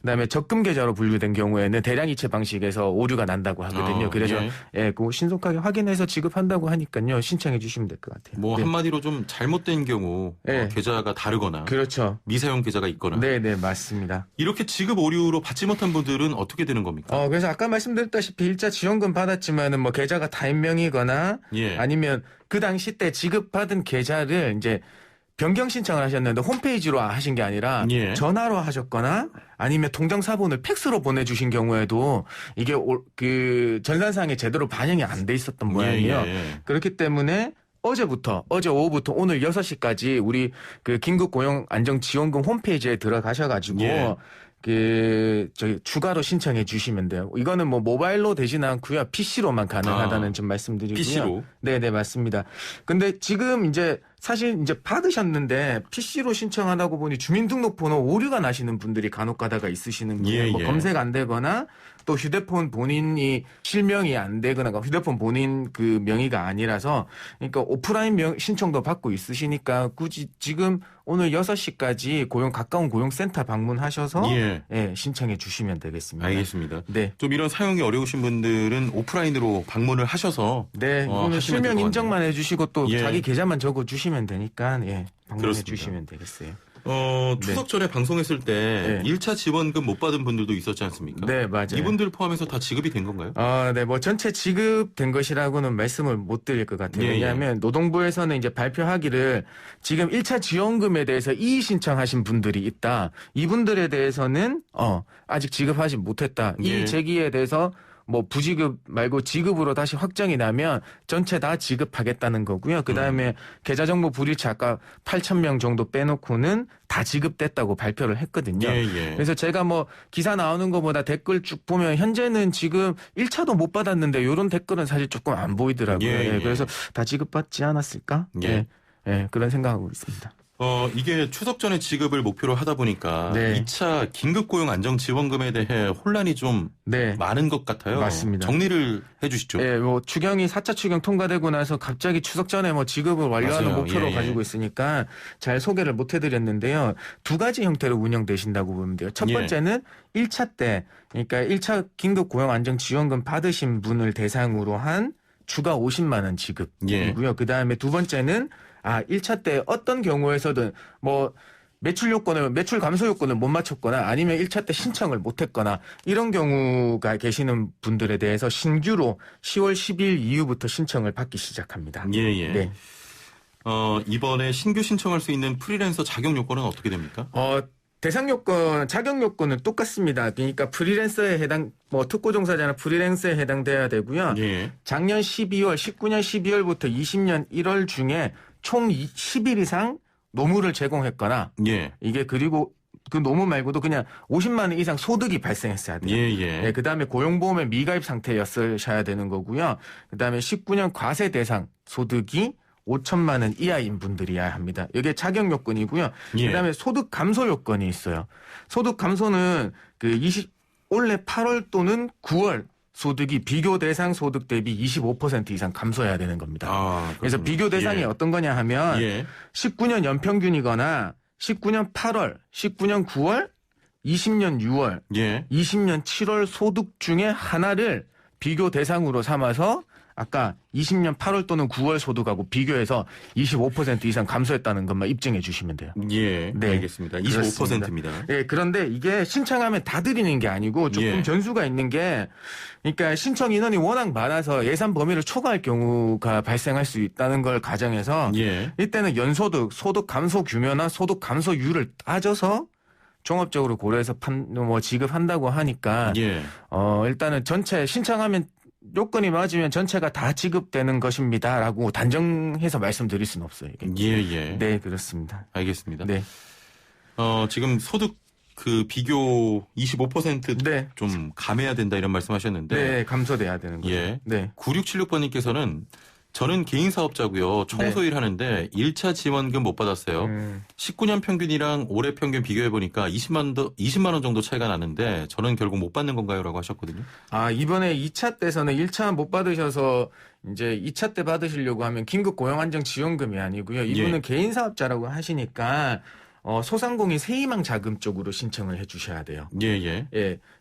그다음에 적금 계좌로 분류된 경우에는 대량 이체 방식에서 오류가 난다고 하거든요. 그래서 그거 신속하게 확인해서 지급한다고 하니까요. 신청해 주시면 될 것 같아요. 뭐 한마디로 좀 잘못된 경우 계좌가 다르거나 그렇죠. 미사용 계좌가 있거나 네, 맞습니다. 이렇게 지급 오류로 받지 못한 분들은 어떻게 되는 겁니까? 그래서 아까 말씀드렸다시피 1차 지원금 받았지만은 뭐 계좌가 타인명이거나 아니면 그 당시 때 지급받은 계좌를 이제 변경 신청을 하셨는데 홈페이지로 하신 게 아니라 전화로 하셨거나 아니면 통장 사본을 팩스로 보내주신 경우에도 이게 그 전산상에 제대로 반영이 안 돼 있었던 모양이에요. 그렇기 때문에 어제 오후부터 오늘 6시까지 우리 그 긴급고용 안정지원금 홈페이지에 들어가셔가지고 저기 추가로 신청해 주시면 돼요. 이거는 뭐 모바일로 되지는 않고요. PC로만 가능하다는 좀 말씀드리고요. PC로? 네, 맞습니다. 근데 지금 이제 사실 이제 받으셨는데 PC로 신청하다고 보니 주민등록번호 오류가 나시는 분들이 간혹 가다가 있으시는 거예요. 뭐 검색 안 되거나 또 휴대폰 본인이 실명이 안 되거나 휴대폰 본인 그 명의가 아니라서 그러니까 오프라인 신청도 받고 있으시니까 굳이 지금 오늘 6시까지 가까운 고용센터 방문하셔서 신청해 주시면 되겠습니다. 알겠습니다. 네. 좀 이런 사용이 어려우신 분들은 오프라인으로 방문을 하셔서 실명 인정만 해주시고 또 자기 계좌만 적어주시면 되니까 방문해 주시면 되겠어요. 추석 전에 방송했을 때 1차 지원금 못 받은 분들도 있었지 않습니까? 네, 맞아요. 이분들 포함해서 다 지급이 된 건가요? 뭐 전체 지급된 것이라고는 말씀을 못 드릴 것 같아요. 왜냐하면 노동부에서는 이제 발표하기를 지금 1차 지원금에 대해서 이의 신청하신 분들이 있다. 이분들에 대해서는 아직 지급하지 못했다. 이 제기에 대해서 뭐 부지급 말고 지급으로 다시 확정이 나면 전체 다 지급하겠다는 거고요. 그다음에 계좌정보 불일치 아까 8,000명 정도 빼놓고는 다 지급됐다고 발표를 했거든요. 그래서 제가 뭐 기사 나오는 것보다 댓글 쭉 보면 현재는 지금 1차도 못 받았는데 이런 댓글은 사실 조금 안 보이더라고요. 그래서 다 지급받지 않았을까? 그런 생각하고 있습니다. 이게 추석 전에 지급을 목표로 하다 보니까 네. 2차 긴급고용 안정지원금에 대해 혼란이 좀 많은 것 같아요. 맞습니다. 정리를 해 주시죠. 네, 4차 추경 통과되고 나서 갑자기 추석 전에 지급을 완료하는 맞아요. 목표로 가지고 있으니까 잘 소개를 못 해드렸는데요. 두 가지 형태로 운영되신다고 보면 돼요. 첫 번째는 1차 때, 그러니까 1차 긴급고용 안정지원금 받으신 분을 대상으로 한 추가 50만 원 지급이고요. 그다음에 두 번째는 1차 때 어떤 경우에서든 매출 감소 요건을 못 맞췄거나 아니면 1차 때 신청을 못 했거나 이런 경우가 계시는 분들에 대해서 신규로 10월 10일 이후부터 신청을 받기 시작합니다. 예. 네. 이번에 신규 신청할 수 있는 프리랜서 자격 요건은 어떻게 됩니까? 대상 요건, 자격 요건은 똑같습니다. 그러니까 프리랜서에 해당, 특고 종사자나 프리랜서에 해당돼야 되고요. 작년 19년 12월부터 20년 1월 중에 총 10일 이상 노무를 제공했거나 이게 그리고 그 노무 말고도 그냥 50만 원 이상 소득이 발생했어야 돼요. 네, 그다음에 고용보험에 미가입 상태였어야 되는 거고요. 그다음에 19년 과세 대상 소득이 5천만 원 이하인 분들이어야 합니다. 이게 자격 요건이고요. 그다음에 소득 감소 요건이 있어요. 소득 감소는 올해 8월 또는 9월 소득이 비교 대상 소득 대비 25% 이상 감소해야 되는 겁니다. 그래서 비교 대상이 어떤 거냐 하면 19년 연평균이거나 19년 8월, 19년 9월, 20년 6월, 20년 7월 소득 중에 하나를 비교 대상으로 삼아서 아까 20년 8월 또는 9월 소득하고 비교해서 25% 이상 감소했다는 것만 입증해 주시면 돼요. 네, 알겠습니다. 25%입니다. 그런데 이게 신청하면 다 드리는 게 아니고 조금 변수가 있는 게 그러니까 신청 인원이 워낙 많아서 예산 범위를 초과할 경우가 발생할 수 있다는 걸 가정해서 이때는 연소득, 소득 감소 규모나 소득 감소율을 따져서 종합적으로 고려해서 지급한다고 하니까 일단은 전체 신청하면 요건이 맞으면 전체가 다 지급되는 것입니다라고 단정해서 말씀드릴 수는 없어요. 이게. 네, 그렇습니다. 알겠습니다. 네. 지금 소득 비교 25% 좀 감해야 된다 이런 말씀하셨는데. 네, 감소돼야 되는 거예요. 네. 9676번님께서는 저는 개인 사업자고요. 청소일 하는데 1차 지원금 못 받았어요. 19년 평균이랑 올해 평균 비교해 보니까 20만 원 정도 차이가 나는데 저는 결국 못 받는 건가요?라고 하셨거든요. 이번에 2차 때서는 1차 못 받으셔서 이제 2차 때 받으시려고 하면 긴급 고용 안정 지원금이 아니고요. 이분은 개인 사업자라고 하시니까 소상공인 세희망 자금 쪽으로 신청을 해 주셔야 돼요.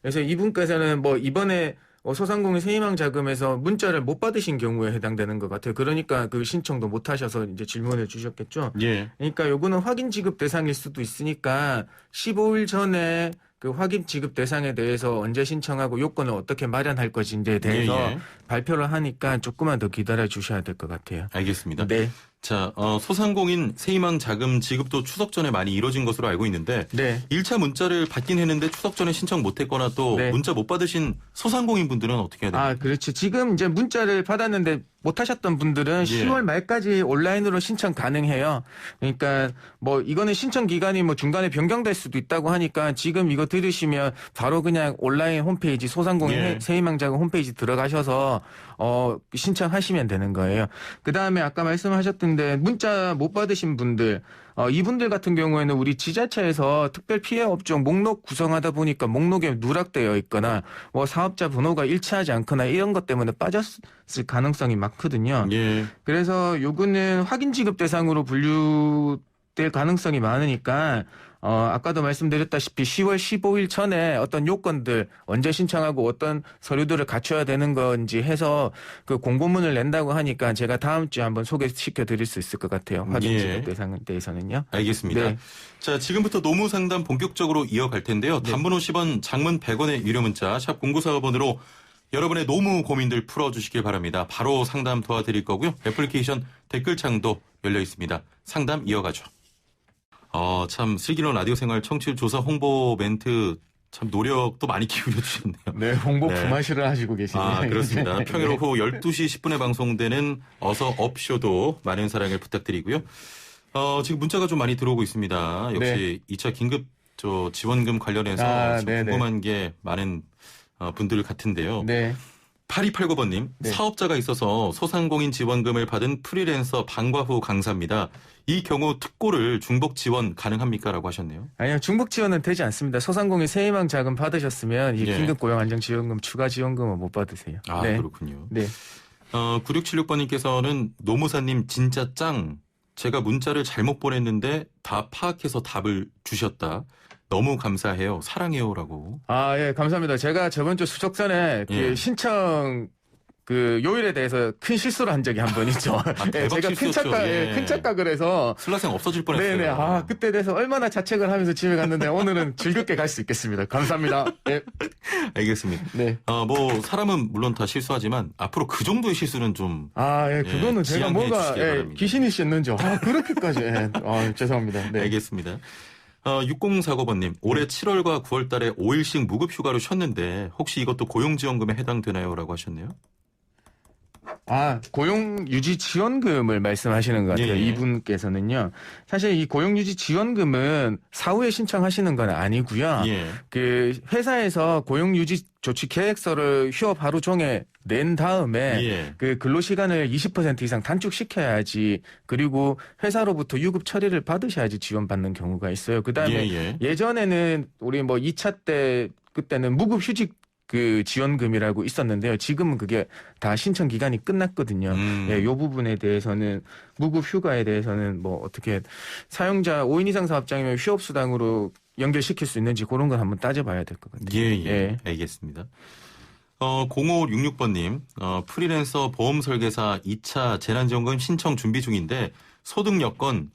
그래서 이분께서는 이번에 소상공인 세희망 자금에서 문자를 못 받으신 경우에 해당되는 것 같아요. 그러니까 그 신청도 못 하셔서 이제 질문을 주셨겠죠. 그러니까 요거는 확인 지급 대상일 수도 있으니까 15일 전에 그 확인 지급 대상에 대해서 언제 신청하고 요건을 어떻게 마련할 것인지에 대해서 발표를 하니까 조금만 더 기다려 주셔야 될 것 같아요. 알겠습니다. 네. 자, 소상공인 세희망 자금 지급도 추석 전에 많이 이뤄진 것으로 알고 있는데 1차 문자를 받긴 했는데 추석 전에 신청 못했거나 또 문자 못 받으신 소상공인 분들은 어떻게 해야 됩니까? 그렇죠. 지금 이제 문자를 받았는데 못하셨던 분들은 10월 말까지 온라인으로 신청 가능해요. 그러니까 이거는 신청 기간이 중간에 변경될 수도 있다고 하니까 지금 이거 들으시면 바로 그냥 온라인 홈페이지 소상공인 세희망 자금 홈페이지 들어가셔서 신청하시면 되는 거예요. 그다음에 아까 말씀하셨던데 문자 못 받으신 분들 이분들 같은 경우에는 우리 지자체에서 특별 피해 업종 목록 구성하다 보니까 목록에 누락되어 있거나 사업자 번호가 일치하지 않거나 이런 것 때문에 빠졌을 가능성이 많거든요. 그래서 요거는 확인 지급 대상으로 분류될 가능성이 많으니까 아까도 말씀드렸다시피 10월 15일 전에 어떤 요건들 언제 신청하고 어떤 서류들을 갖춰야 되는 건지 해서 그 공고문을 낸다고 하니까 제가 다음 주에 한번 소개시켜 드릴 수 있을 것 같아요. 확인 지급 대상에 대해서는요. 알겠습니다. 자, 지금부터 노무 상담 본격적으로 이어갈 텐데요. 단문 50원, 장문 100원의 유료 문자 샵 0945번으로 여러분의 노무 고민들 풀어주시길 바랍니다. 바로 상담 도와드릴 거고요. 애플리케이션 댓글창도 열려 있습니다. 상담 이어가죠. 참 슬기로운 라디오 생활 청취율 조사 홍보 멘트 참 노력도 많이 기울여 주셨네요. 네, 홍보 부마시를 하시고 계시네요. 그렇습니다. 평일 오후 12시 10분에 방송되는 어서 업쇼도 많은 사랑을 부탁드리고요. 지금 문자가 좀 많이 들어오고 있습니다. 역시 2차 긴급 지원금 관련해서 궁금한 게 많은 분들 같은데요. 8289번님, 네. 사업자가 있어서 소상공인 지원금을 받은 프리랜서 방과 후 강사입니다. 이 경우 특고를 중복 지원 가능합니까? 라고 하셨네요. 아니요, 중복 지원은 되지 않습니다. 소상공인 세희망 자금 받으셨으면 이 긴급 고용 안정 지원금, 추가 지원금은 못 받으세요. 아, 네. 그렇군요. 네. 9676번님께서는 노무사님 진짜 짱. 제가 문자를 잘못 보냈는데 다 파악해서 답을 주셨다. 너무 감사해요. 사랑해요라고. 아, 예, 감사합니다. 제가 저번 주 수족 전에 그 신청 요일에 대해서 큰 실수를 한 적이 한 번 있죠. 예, 제가 큰 착각을 해서 슬라생 없어질 뻔했어요. 네네. 아, 그때 돼서 얼마나 자책을 하면서 집에 갔는데 오늘은 즐겁게 갈 수 있겠습니다. 감사합니다. 네. 알겠습니다. 네. 사람은 물론 다 실수하지만 앞으로 그 정도의 실수는 좀. 아, 예, 그거는 제가 뭔가 귀신이 씻는지. 아, 그렇게까지. 예. 아, 죄송합니다. 네. 알겠습니다. 6049번님, 올해 7월과 9월 달에 5일씩 무급 휴가로 쉬었는데 혹시 이것도 고용지원금에 해당되나요? 라고 하셨네요. 아, 고용유지 지원금을 말씀하시는 것 같아요. 이분께서는요. 사실 이 고용유지 지원금은 사후에 신청하시는 건 아니고요. 그 회사에서 고용유지 조치 계획서를 휴업 하루 종일 낸 다음에 그 근로시간을 20% 이상 단축시켜야지, 그리고 회사로부터 유급 처리를 받으셔야지 지원받는 경우가 있어요. 그다음에 예전에는 우리 2차 때 그때는 무급 휴직 지원금이라고 있었는데요. 지금은 그게 다 신청 기간이 끝났거든요. 이 부분에 대해서는 무급 휴가에 대해서는 어떻게 사용자 5인 이상 사업장이면 휴업 수당으로 연결시킬 수 있는지 그런 건 한번 따져봐야 될 것 같아요. 예. 알겠습니다. 0566번님, 프리랜서 보험 설계사 2차 재난지원금 신청 준비 중인데 소득 여건,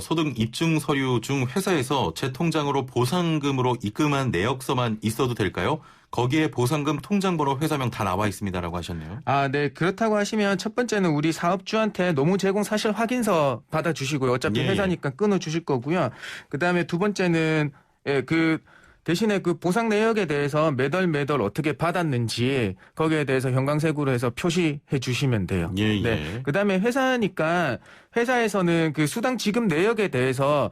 소득 입증 서류 중 회사에서 제 통장으로 보상금으로 입금한 내역서만 있어도 될까요? 거기에 보상금 통장번호 회사명 다 나와 있습니다라고 하셨네요. 아, 네. 그렇다고 하시면 첫 번째는 우리 사업주한테 노무 제공 사실 확인서 받아주시고요. 어차피 회사니까 끊어주실 거고요. 그다음에 두 번째는 대신에 그 보상 내역에 대해서 매달 어떻게 받았는지 거기에 대해서 형광색으로 해서 표시해 주시면 돼요. 네. 그다음에 회사니까 회사에서는 그 수당 지급 내역에 대해서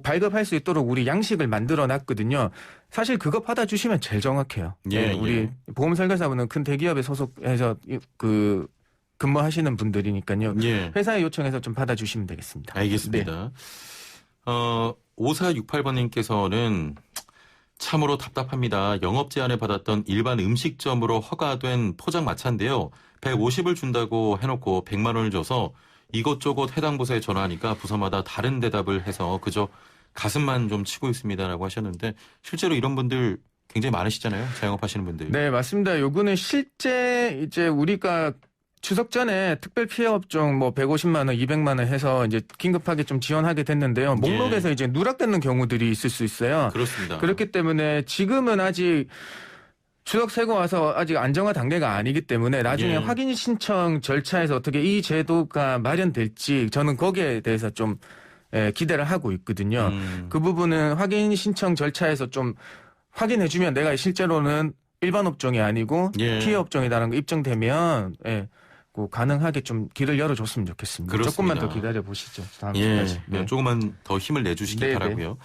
발급할 수 있도록 우리 양식을 만들어 놨거든요. 사실 그거 받아주시면 제일 정확해요. 우리 보험 설계사분은 큰 대기업에 소속해서 근무하시는 분들이니까요. 회사에 요청해서 좀 받아주시면 되겠습니다. 알겠습니다. 네. 5468번님께서는 참으로 답답합니다. 영업 제한을 받았던 일반 음식점으로 허가된 포장마차인데요. 150을 준다고 해놓고 100만 원을 줘서 이것저것 해당 부서에 전화하니까 부서마다 다른 대답을 해서 그저 가슴만 좀 치고 있습니다라고 하셨는데 실제로 이런 분들 굉장히 많으시잖아요. 자영업하시는 분들. 네, 맞습니다. 요거는 실제 이제 우리가 추석 전에 특별 피해 업종 150만 원, 200만 원 해서 이제 긴급하게 좀 지원하게 됐는데요. 목록에서 이제 누락되는 경우들이 있을 수 있어요. 그렇습니다. 그렇기 때문에 지금은 아직 추석 세고 와서 아직 안정화 단계가 아니기 때문에 나중에 확인 신청 절차에서 어떻게 이 제도가 마련될지 저는 거기에 대해서 좀 기대를 하고 있거든요. 그 부분은 확인 신청 절차에서 좀 확인해주면 내가 실제로는 일반 업종이 아니고 피해 업종이라는 거 입증되면 가능하게 좀 길을 열어줬으면 좋겠습니다. 그렇습니다. 조금만 더 기다려 보시죠. 다음 주까지. 조금만 더 힘을 내주시기 바라고요.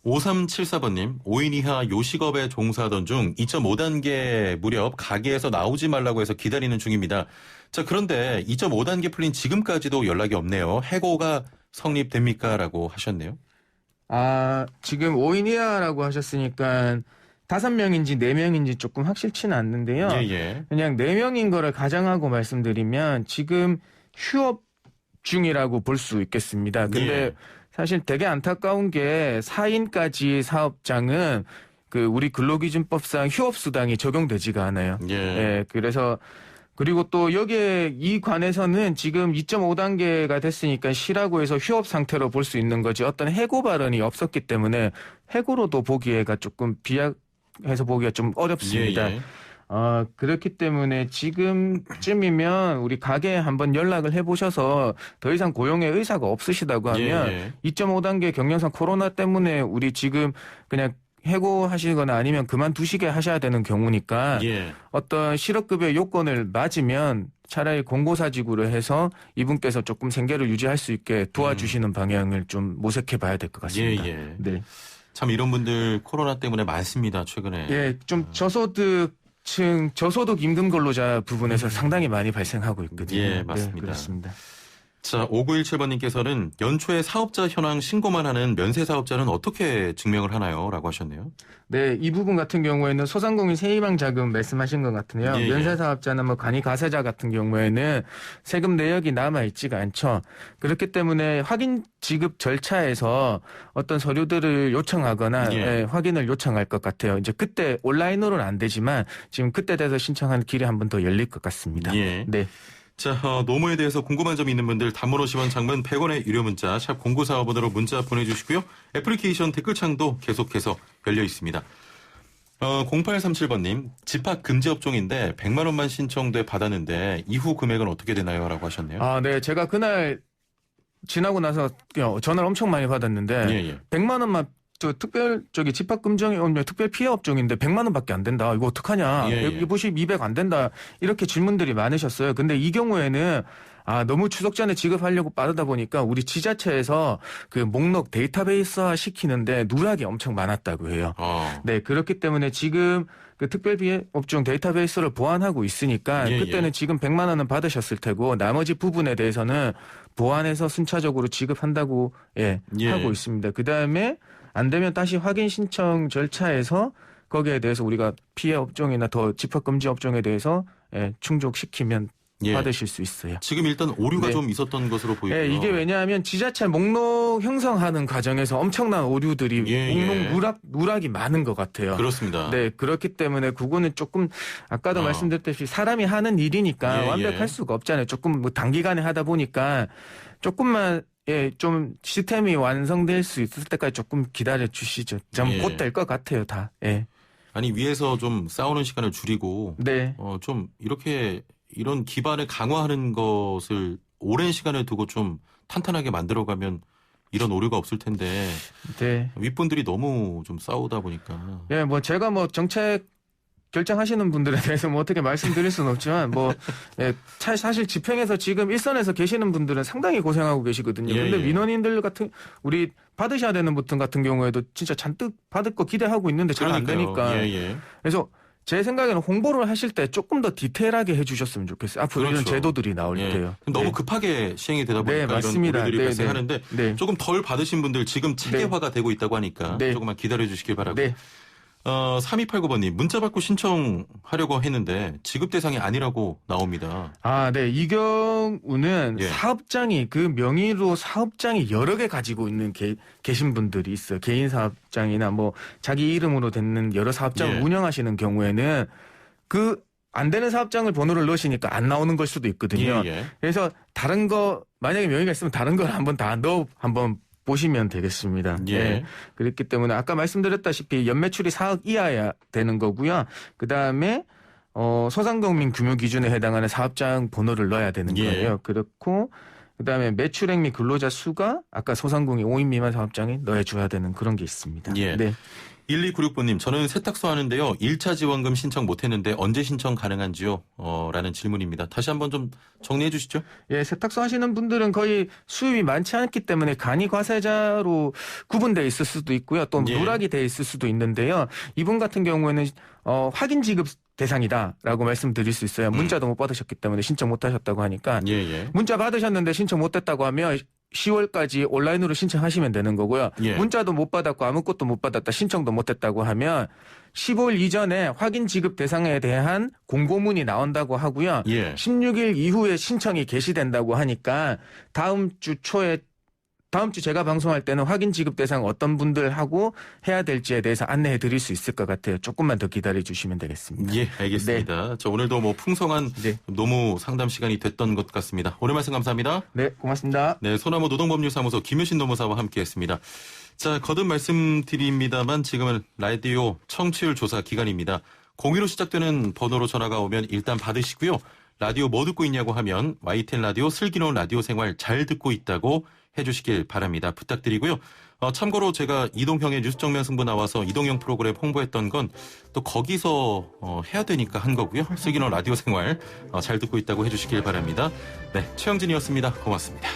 5374번님, 5인 이하 요식업에 종사하던 중 2.5단계 무렵 가게에서 나오지 말라고 해서 기다리는 중입니다. 자, 그런데 2.5단계 풀린 지금까지도 연락이 없네요. 해고가 성립됩니까? 라고 하셨네요. 아, 지금 5인 이하라고 하셨으니까 5명인지 4명인지 조금 확실치는 않는데요. 그냥 4명인 거를 가정하고 말씀드리면 지금 휴업 중이라고 볼 수 있겠습니다. 근데 사실 되게 안타까운 게 4인까지 사업장은 우리 근로기준법상 휴업수당이 적용되지가 않아요. 그래서 그리고 또 여기에 이 관해서는 지금 2.5단계가 됐으니까 쉬라고 해서 휴업 상태로 볼 수 있는 거지 어떤 해고 발언이 없었기 때문에 해고로도 보기에가 조금 비약해서 보기가 좀 어렵습니다. 그렇기 때문에 지금쯤이면 우리 가게에 한번 연락을 해보셔서 더 이상 고용의 의사가 없으시다고 하면 2.5단계 경영상 코로나 때문에 우리 지금 그냥 해고하시거나 아니면 그만두시게 하셔야 되는 경우니까 어떤 실업급여 요건을 맞으면 차라리 공고사직으로 해서 이분께서 조금 생계를 유지할 수 있게 도와주시는 방향을 좀 모색해 봐야 될 것 같습니다. 네. 참 이런 분들 코로나 때문에 많습니다. 최근에. 좀 저소득 고소득층 저소득 임금 근로자 부분에서 상당히 많이 발생하고 있거든요. 예, 맞습니다. 네, 그렇습니다. 자, 5917번님께서는 연초에 사업자 현황 신고만 하는 면세 사업자는 어떻게 증명을 하나요? 라고 하셨네요. 네, 이 부분 같은 경우에는 소상공인 세입항 자금 말씀하신 것 같은데요. 예, 예. 면세 사업자나 뭐 간이 가세자 같은 경우에는 세금 내역이 남아 있지가 않죠. 그렇기 때문에 확인 지급 절차에서 어떤 서류들을 요청하거나 예. 확인을 요청할 것 같아요. 이제 그때 온라인으로는 안 되지만 지금 그때 돼서 신청하는 길이 한 번 더 열릴 것 같습니다. 예. 네. 자, 노무에 대해서 궁금한 점이 있는 분들 단문 50원, 장문 100원의 유료 문자 샵 0945번으로 문자 보내주시고요. 애플리케이션 댓글창도 계속해서 열려 있습니다. 0837번님, 집합 금지 업종인데 100만 원만 신청돼 받았는데 이후 금액은 어떻게 되나요? 라고 하셨네요. 아, 네. 제가 그날 지나고 나서 전화를 엄청 많이 받았는데 예. 100만 원만 집합 금정이 특별 피해 업종인데 100만 원밖에 안 된다. 이거 어떡하냐. 예. 이보시 200 안 된다. 이렇게 질문들이 많으셨어요. 근데 이 경우에는 너무 추석 전에 지급하려고 빠르다 보니까 우리 지자체에서 그 목록 데이터베이스화 시키는데 누락이 엄청 많았다고 해요. 네, 그렇기 때문에 지금 그 특별 피해 업종 데이터베이스를 보완하고 있으니까 그때는 지금 100만 원은 받으셨을 테고 나머지 부분에 대해서는 보완해서 순차적으로 지급한다고 하고 있습니다. 그다음에 안 되면 다시 확인 신청 절차에서 거기에 대해서 우리가 피해 업종이나 더 집합금지 업종에 대해서 충족시키면 받으실 수 있어요. 지금 일단 오류가 좀 있었던 것으로 보이고요. 이게 왜냐하면 지자체 목록 형성하는 과정에서 엄청난 오류들이 목록 누락이 많은 것 같아요. 그렇습니다. 네, 그렇기 때문에 그거는 조금 아까도 말씀드렸듯이 사람이 하는 일이니까 완벽할 수가 없잖아요. 조금 뭐 단기간에 하다 보니까 조금만 좀 시스템이 완성될 수 있을 때까지 조금 기다려 주시죠. 곧 될 것 같아요, 다. 아니 위에서 좀 싸우는 시간을 줄이고 좀 이런 기반을 강화하는 것을 오랜 시간을 두고 좀 탄탄하게 만들어가면 이런 오류가 없을 텐데 윗분들이 너무 좀 싸우다 보니까 뭐 제가 뭐 정책 결정하시는 분들에 대해서 뭐 어떻게 말씀드릴 수는 없지만 사실 집행에서 지금 일선에서 계시는 분들은 상당히 고생하고 계시거든요. 근데 민원인들 같은 우리 받으셔야 되는 분들 같은 경우에도 진짜 잔뜩 받을 거 기대하고 있는데 잘 안 되니까. 그래서 제 생각에는 홍보를 하실 때 조금 더 디테일하게 해주셨으면 좋겠어요. 앞으로 이런 제도들이 나올 때요. 너무 급하게 시행이 되다 보니까 이런 오류들이 발생하는데 조금 덜 받으신 분들 지금 체계화가 되고 있다고 하니까 조금만 기다려 주시길 바라고. 3289번님 문자 받고 신청하려고 했는데 지급 대상이 아니라고 나옵니다. 이 경우는 사업장이 그 명의로 사업장이 여러 개 가지고 있는 계신 분들이 있어요. 개인 사업장이나 뭐 자기 이름으로 되는 여러 사업장을 운영하시는 경우에는 그 안 되는 사업장을 번호를 넣으시니까 안 나오는 걸 수도 있거든요. 그래서 다른 거 만약에 명의가 있으면 다른 걸 한번 다 한번 보시면 되겠습니다. 그렇기 때문에 아까 말씀드렸다시피 연매출이 4억 이하야 되는 거고요. 그다음에 소상공인 규모 기준에 해당하는 사업장 번호를 넣어야 되는 거예요. 그렇고 그다음에 매출액 및 근로자 수가 아까 소상공인 5인 미만 사업장에 넣어줘야 되는 그런 게 있습니다. 1296번님 저는 세탁소 하는데요. 1차 지원금 신청 못했는데 언제 신청 가능한지요? 라는 질문입니다. 다시 한번 좀 정리해 주시죠. 세탁소 하시는 분들은 거의 수입이 많지 않기 때문에 간이 과세자로 구분되어 있을 수도 있고요. 또 누락이 되어 있을 수도 있는데요. 이분 같은 경우에는 확인 지급 대상이다라고 말씀드릴 수 있어요. 문자도 못 받으셨기 때문에 신청 못 하셨다고 하니까 문자 받으셨는데 신청 못 했다고 하면 10월까지 온라인으로 신청하시면 되는 거고요. 문자도 못 받았고 아무것도 못 받았다 신청도 못 했다고 하면 15일 이전에 확인 지급 대상에 대한 공고문이 나온다고 하고요. 16일 이후에 신청이 개시된다고 하니까 다음 주 제가 방송할 때는 확인 지급 대상 어떤 분들하고 해야 될지에 대해서 안내해 드릴 수 있을 것 같아요. 조금만 더 기다려 주시면 되겠습니다. 알겠습니다. 자, 오늘도 뭐 풍성한 노무 상담 시간이 됐던 것 같습니다. 오늘 말씀 감사합니다. 네, 고맙습니다. 소나무 노동법률사무소 김효신 노무사와 함께했습니다. 자, 거듭 말씀드립니다만 지금은 라디오 청취율 조사 기간입니다. 02로 시작되는 번호로 전화가 오면 일단 받으시고요. 라디오 뭐 듣고 있냐고 하면 YTN 라디오 슬기로운 라디오 생활 잘 듣고 있다고 해주시길 바랍니다. 부탁드리고요. 참고로 제가 이동형의 뉴스 정면 승부 나와서 이동형 프로그램 홍보했던 건 또 거기서 해야 되니까 한 거고요. 슬기로운 라디오 생활 잘 듣고 있다고 해주시길 바랍니다. 최영진이었습니다. 고맙습니다.